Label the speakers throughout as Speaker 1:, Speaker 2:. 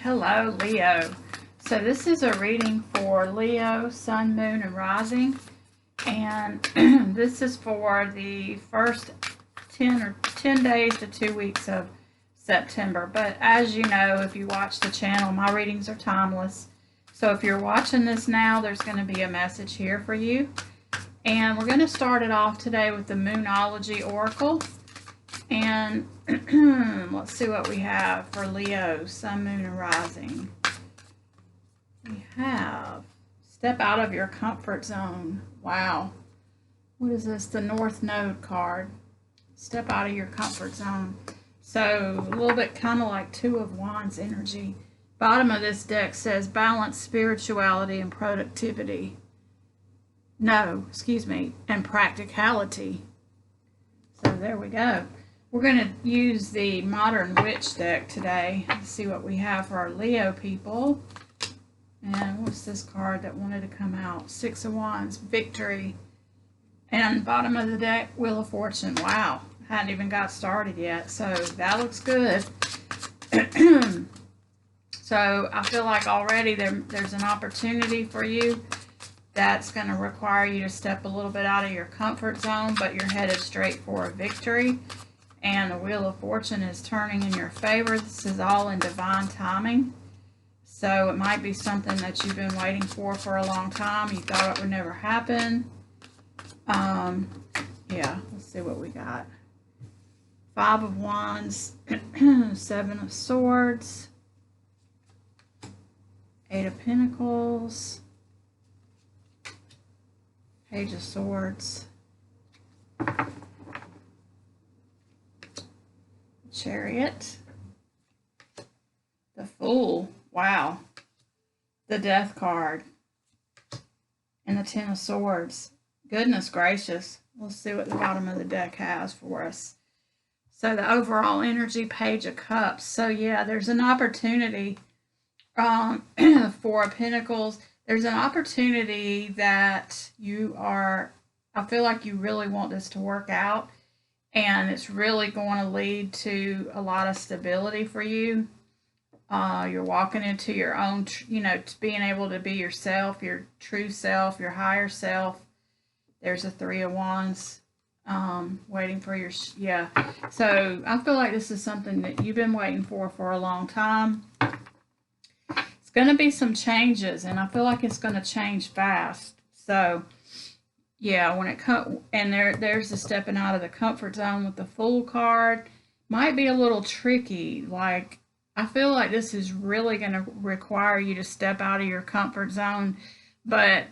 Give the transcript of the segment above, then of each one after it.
Speaker 1: Hello, Leo. So this is a reading for Leo, Sun, Moon, and Rising. And this is for the first 10 days to 2 weeks of September. But as you know, if you watch the channel, my readings are timeless. So if you're watching this now, there's going to be a message here for you. And we're going to start it off today with the Moonology Oracle. And let's see what we have for Leo, Sun, Moon, and Rising. We have step out of your comfort zone. Wow. What is this? The North Node card. Step out of your comfort zone. So a little bit kind of like Two of Wands energy. Bottom of this deck says balance spirituality and productivity. No, excuse me, and practicality. So there we go. We're going to use the Modern Witch deck today to see what we have for our Leo people. And what's this card that wanted to come out? Six of Wands, Victory. And bottom of the deck, Wheel of Fortune. Wow, hadn't even got started yet. So that looks good. So I feel like already there's an opportunity for you that's going to require you to step a little bit out of your comfort zone, but you're headed straight for a victory. And the Wheel of Fortune is turning in your favor. This is all in divine timing. So it might be something that you've been waiting for a long time. You thought it would never happen. Yeah, let's see what we got. Five of Wands, Seven of Swords, Eight of Pentacles, Page of Swords, Chariot, the Fool, wow, the Death card, and the Ten of Swords. Goodness gracious. Let's see what the bottom of the deck has for us. So the overall energy, Page of Cups. So yeah, there's an opportunity Four of Pentacles. There's an opportunity that I feel like you really want this to work out. And it's really going to lead to a lot of stability for you. You're walking into your own, being able to be yourself, your true self, your higher self. There's a Three of Wands waiting for your, yeah. So I feel like this is something that you've been waiting for a long time. It's going to be some changes, and I feel like it's going to change fast. So yeah, when it comes, and there's the stepping out of the comfort zone with the Fool card. Might be a little tricky. Like, I feel like this is really going to require you to step out of your comfort zone, but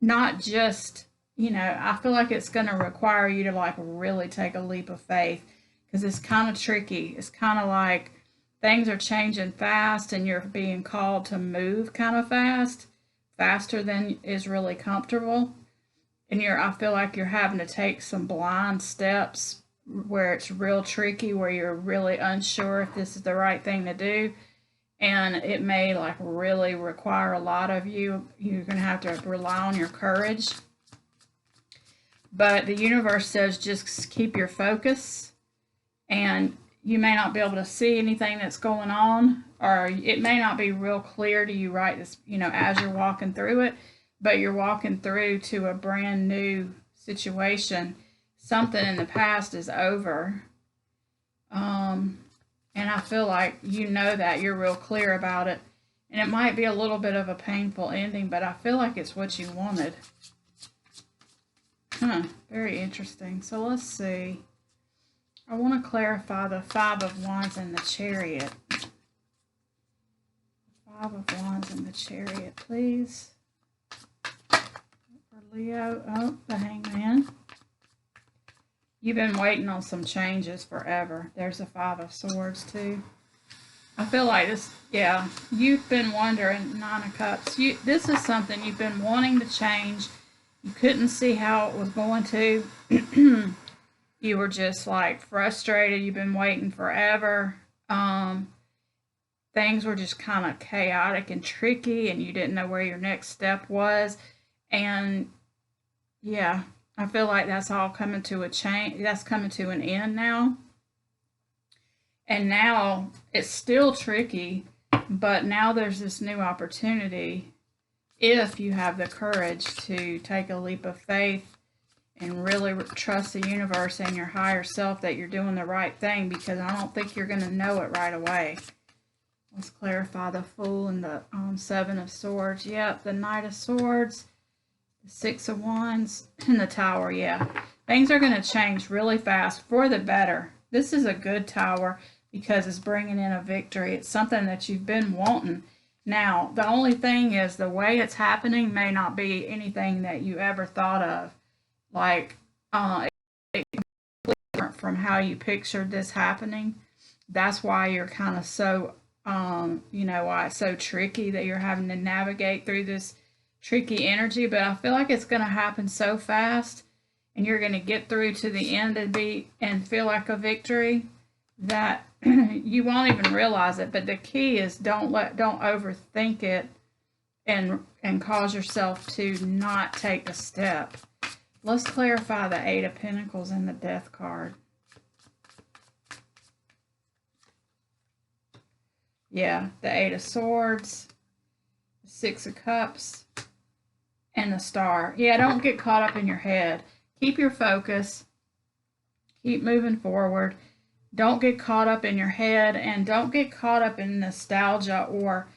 Speaker 1: not just, I feel like it's going to require you to like really take a leap of faith, because it's kind of tricky. It's kind of like things are changing fast and you're being called to move kind of fast, faster than is really comfortable. And I feel like you're having to take some blind steps where it's real tricky, where you're really unsure if this is the right thing to do. And it may like really require a lot of you. You're going to have to rely on your courage. But the universe says just keep your focus. And you may not be able to see anything that's going on, or it may not be real clear to you right this, as you're walking through it. But you're walking through to a brand new situation. Something in the past is over. And I feel like that you're real clear about it. And it might be a little bit of a painful ending, but I feel like it's what you wanted. Very interesting. So let's see. I want to clarify the Five of Wands and the Chariot. Five of Wands and the Chariot, please. Leo, oh, the Hangman. You've been waiting on some changes forever. There's the Five of Swords too. I feel like this, yeah, you've been wondering, Nine of Cups. This is something you've been wanting to change. You couldn't see how it was going to. You were just like frustrated. You've been waiting forever. Things were just kind of chaotic and tricky, and you didn't know where your next step was. And yeah, I feel like that's all coming to a change. That's coming to an end now. And now it's still tricky, But now there's this new opportunity if you have the courage to take a leap of faith and really trust the universe and your higher self that you're doing the right thing, because I don't think you're going to know it right away. Let's clarify the Fool and the Seven of Swords. Yep, the Knight of Swords, the Six of Wands, and the Tower. Yeah, things are going to change really fast for the better. This is a good Tower because it's bringing in a victory. It's something that you've been wanting. Now, the only thing is the way it's happening may not be anything that you ever thought of. Like, it's completely different from how you pictured this happening. That's why you're kind of so, why it's so tricky that you're having to navigate through this tricky energy. But I feel like it's going to happen so fast, and you're going to get through to the end and feel like a victory that you won't even realize it. But the key is don't overthink it and cause yourself to not take a step. Let's clarify the Eight of Pentacles and the Death card. Yeah, the Eight of Swords, the Six of Cups, and the Star. Yeah, don't get caught up in your head. Keep your focus. Keep moving forward. Don't get caught up in your head, and don't get caught up in nostalgia or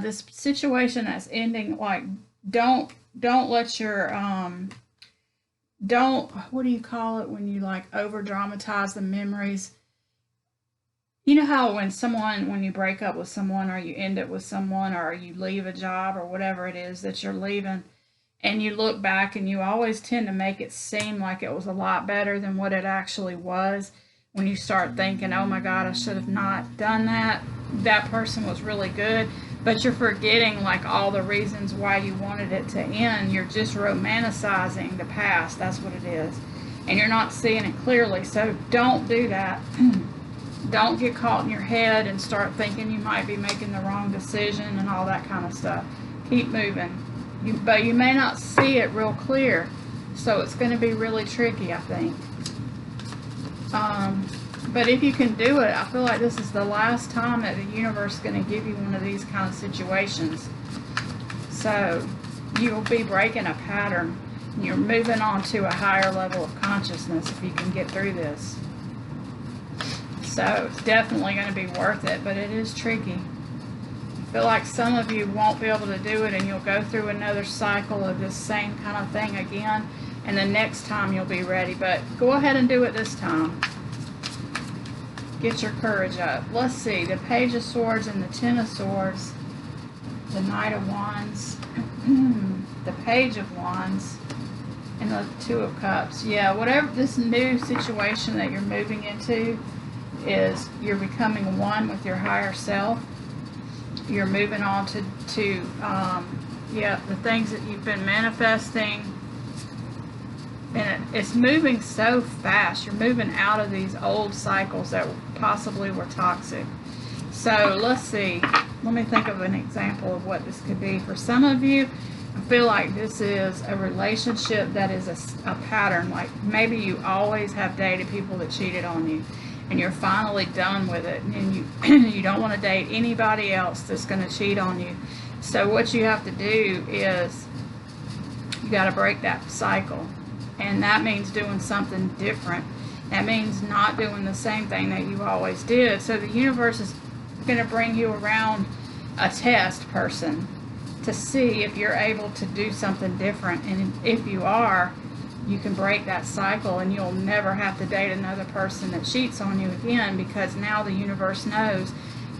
Speaker 1: this situation that's ending. Like, don't let your what do you call it when you like over dramatize the memories? You know how when you break up with someone, or you end it with someone, or you leave a job, or whatever it is that you're leaving, and you look back and you always tend to make it seem like it was a lot better than what it actually was. When you start thinking, oh my God, I should have not done that. That person was really good. But you're forgetting like all the reasons why you wanted it to end. You're just romanticizing the past. That's what it is. And you're not seeing it clearly. So don't do that. Don't get caught in your head and start thinking you might be making the wrong decision and all that kind of stuff. Keep moving. But you may not see it real clear. So it's going to be really tricky, I think. But if you can do it, I feel like this is the last time that the universe is going to give you one of these kind of situations. So you'll be breaking a pattern. You're moving on to a higher level of consciousness if you can get through this. So it's definitely going to be worth it, but it is tricky. I feel like some of you won't be able to do it, and you'll go through another cycle of this same kind of thing again, and the next time you'll be ready. But go ahead and do it this time. Get your courage up. Let's see, the Page of Swords and the Ten of Swords, the Knight of Wands, the Page of Wands, and the Two of Cups. Yeah, whatever this new situation that you're moving into is, you're becoming one with your higher self. You're moving on to the things that you've been manifesting. And it's moving so fast. You're moving out of these old cycles that possibly were toxic. So let's see. Let me think of an example of what this could be. For some of you, I feel like this is a relationship that is a pattern. Like maybe you always have dated people that cheated on you, and you're finally done with it, and you don't want to date anybody else that's going to cheat on you. So what you have to do is you got to break that cycle. And that means doing something different. That means not doing the same thing that you always did. So the universe is going to bring you around a test person to see if you're able to do something different. And if you are, you can break that cycle, and you'll never have to date another person that cheats on you again, because now the universe knows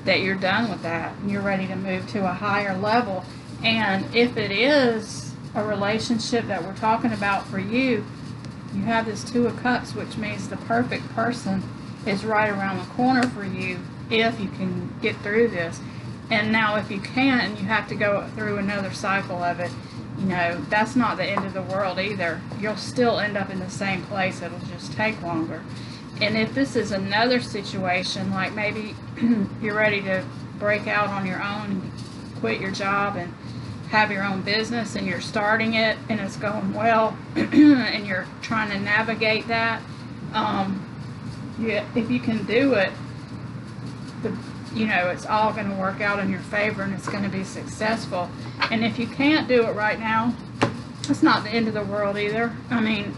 Speaker 1: that you're done with that and you're ready to move to a higher level. And if it is a relationship that we're talking about for you, you have this Two of Cups, which means the perfect person is right around the corner for you if you can get through this. And now if you can't, you have to go through another cycle of it. You know, that's not the end of the world either. You'll still end up in the same place. It'll just take longer. And if this is another situation, like maybe you're ready to break out on your own and quit your job and have your own business, and you're starting it and it's going well, and you're trying to navigate that, if you can do it, you know, it's all going to work out in your favor and it's going to be successful. And if you can't do it right now, it's not the end of the world either. I mean,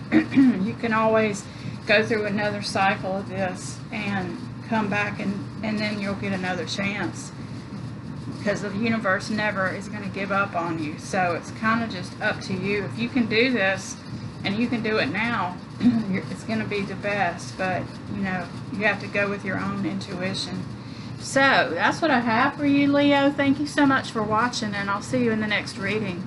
Speaker 1: you can always go through another cycle of this and come back, and then you'll get another chance, because the universe never is going to give up on you. So it's kind of just up to you. If you can do this, and you can do it now, it's going to be the best. But, you know, you have to go with your own intuition. So that's what I have for you, Leo. Thank you so much for watching, and I'll see you in the next reading.